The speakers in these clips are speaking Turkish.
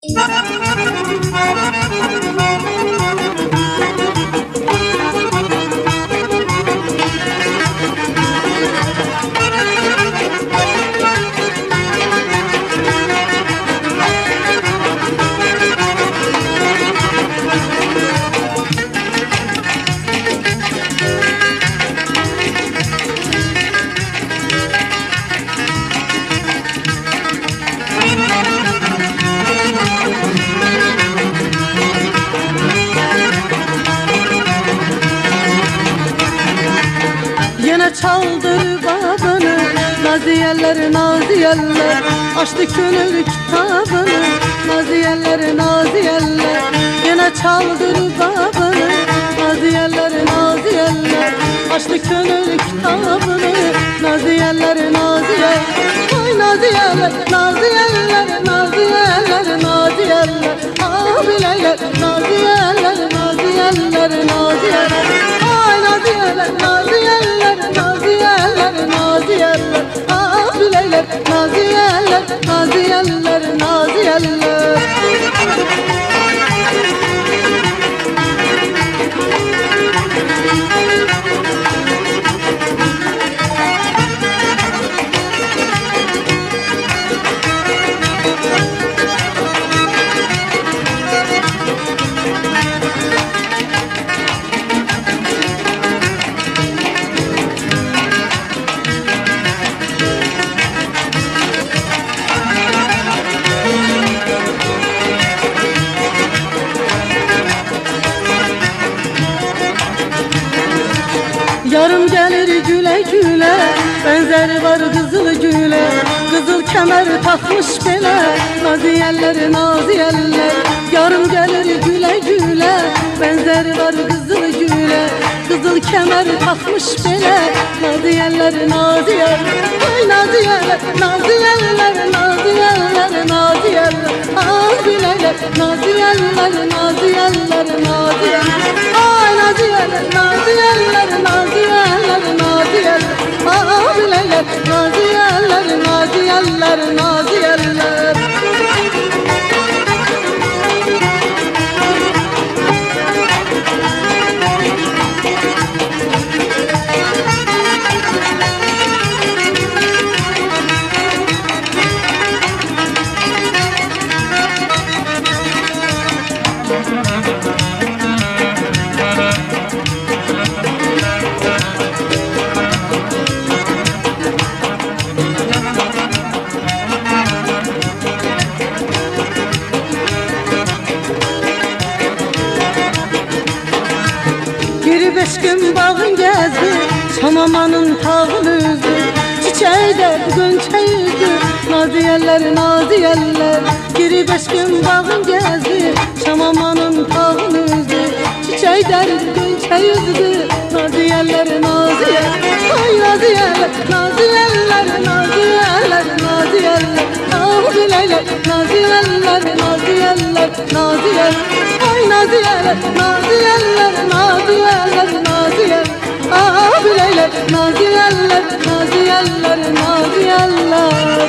Yine çaldır babını, naziyeler naziyeler, açtı gönül kitabını, naziyeler naziyeler. Yine çaldır babını, naziyeler naziyeler, açtı gönül kitabını, naziyeler naziyeler. Ay naziyeler naziyeler naziyeler naziyeler, abiler naziyeler naziyeler naziyeler. Ay naziyeler naziyeler naziyeler naziyeler, abiler naziyeler naziyeler naziyeler. Yarım gelir güle güle, benzeri var kızıl güle, kızıl kemer takmış bele, naziyeler naziyeler. Yarım gelir güle güle, benzeri var kızıl güle, kızıl kemer takmış bele, naziyeler naziyeler. Ay naziyeler naziyeler naziyeler naziyeler, abiler naziyeler naziyeler naziyeler. Ay naziyeler naziyeler naziyeler naziyeler, abiler naziyeler naziyeler naziyeler. Biri 5 gün bağın gezdi, Çamamanın tağını üzdü, çiçeği de gönçe yüzdü, naziyeler naziyeler. Biri 5 gün bağın gezdi, Çamamanın tağını üzdü, çiçeği de gönçe yüzdü, naziyeler naziyeler. Ay naziyeler naziyeler naziyeler naziyeler, abiler naziyeler naziyeler naziyeler. Ay naziyeler naziyeler naziyeler naziyeler, abiler naziyeler naziyeler naziyeler.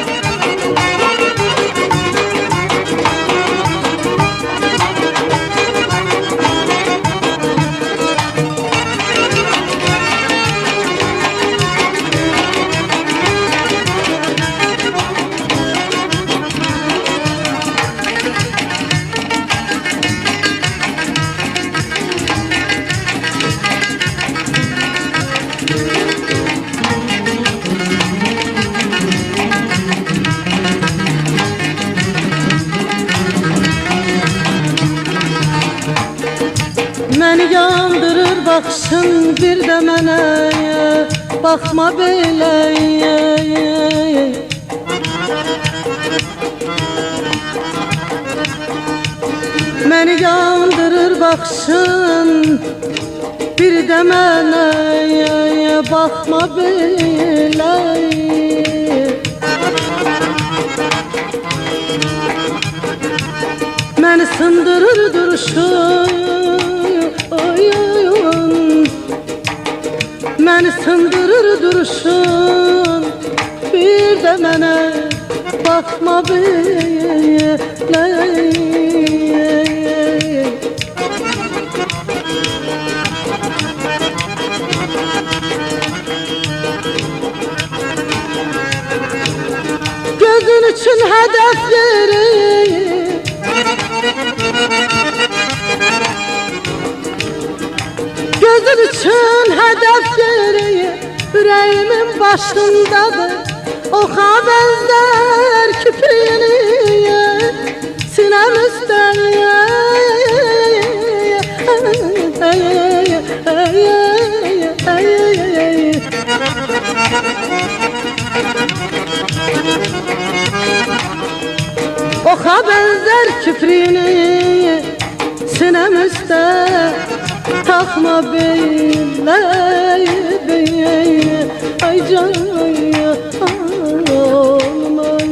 Məni yandırır baxışın bir də mənə, baxma belə. Məni yandırır baxışın bir də mənə, baxma belə. Məni sındırır duruşun, məni sındırır duruşun, bir də mənə baxma belə. yeri. Gözün üçün hedef yeri, yüreğimin başındadır. Oxa benzer küprini, sinem üstəl. Oxa benzer küprini, sinem üstə takma beyle beyle. Ay canım ya olmayı.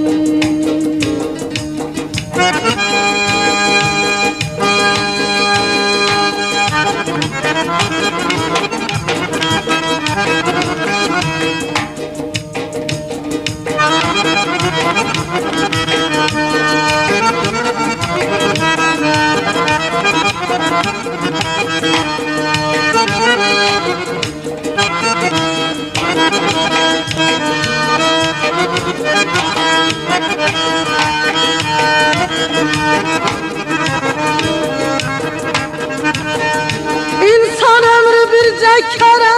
İnsan ömrü bircə kere.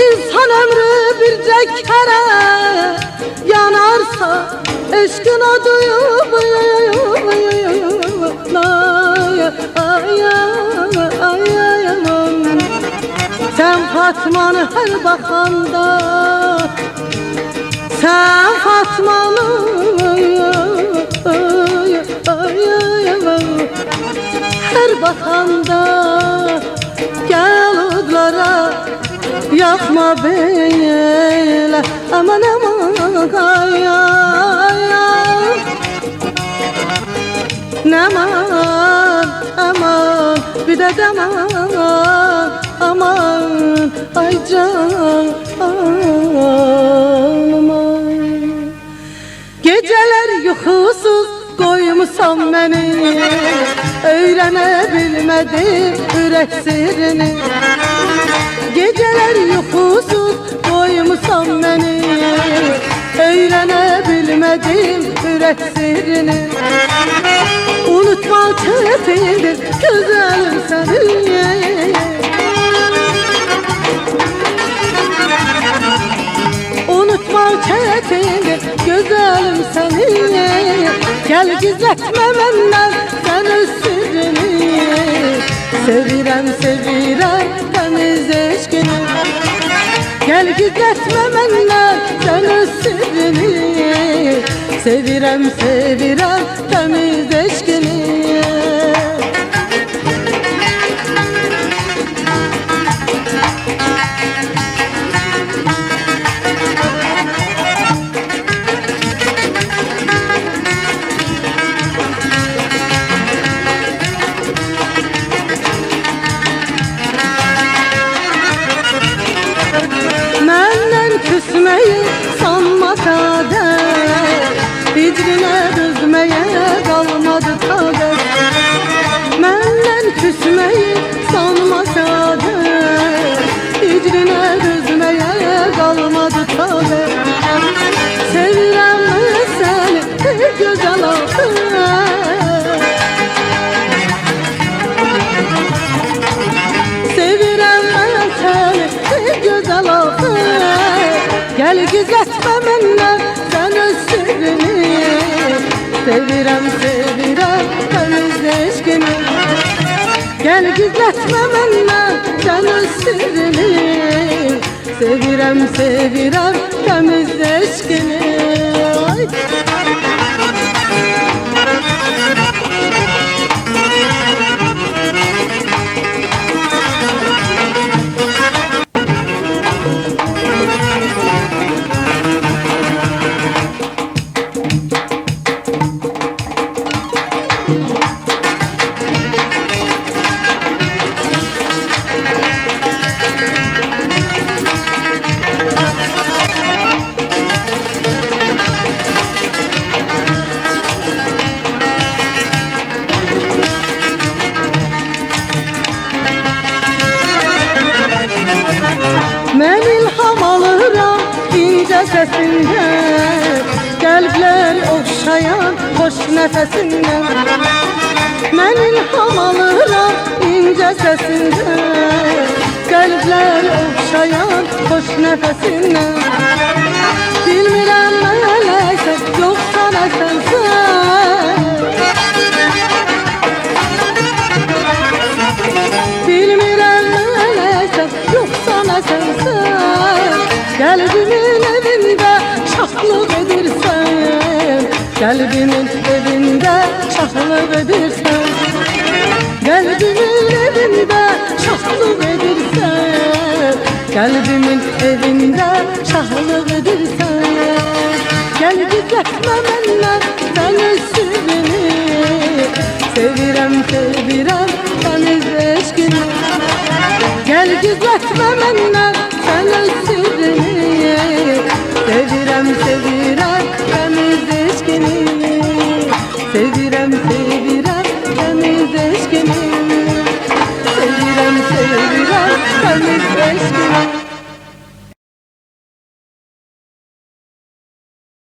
İnsan ömrü bircə kere yanarsa, eşkin oduyub sen Fatmanı her bakanda, sen Fatmanı her bakanda, gel odlara yakma beyle. Aman aman ay ay ay. Aman aman bir de aman aman ay can aman. Geceler yuxusuz koymuşam beni, öğrenebilmedim ürek sirrini. Geceler yuxusuz koymuşam beni, öğrenebilmedim ürek sirrini. Unutma çetindir güzelim seni. Unutma çetindir güzelim seni. Gel gizletme benden sen sirrini. Sevirem sevirem temiz eşkini. Gel gizletme benden sen sirrini. Sevirem sevirem temiz eşkini. Küsmeyi sanma kader, hicrine düzmeye kalmadı kader. Menden küsmeyi sanma kader, hicrine düzmeye kalmadı kader. Sevirem seni güzel ağır, sevirem seni güzel ağır. Gel gizletme benden sen sirrini. Sevirem sevirem temiz eşkini. Gel gizletme benden sen sirrini. Sevirem sevirem temiz eşkini. Ay. nəfəsindən. Mən ilham alıram incə səsindən, qəlblər oxşayan xoş nəfəsindən. Bilmirəm mələksən, yoxsa nəsənsən. Bilmirəm mələksən, yoxsa nəsənsən. Qəlbimin evində şahlıq edirsən, qəlbimin evində şahlıq edirsən. Qəlbimin evində şahlıq edirsən, qəlbimin evində şahlıq edirsən. Gəl gizlətmə məndən sənin sirrini, sevirəm, sevirəm sənin eşqini. Gəl gizlətmə məndən sənin sirrini,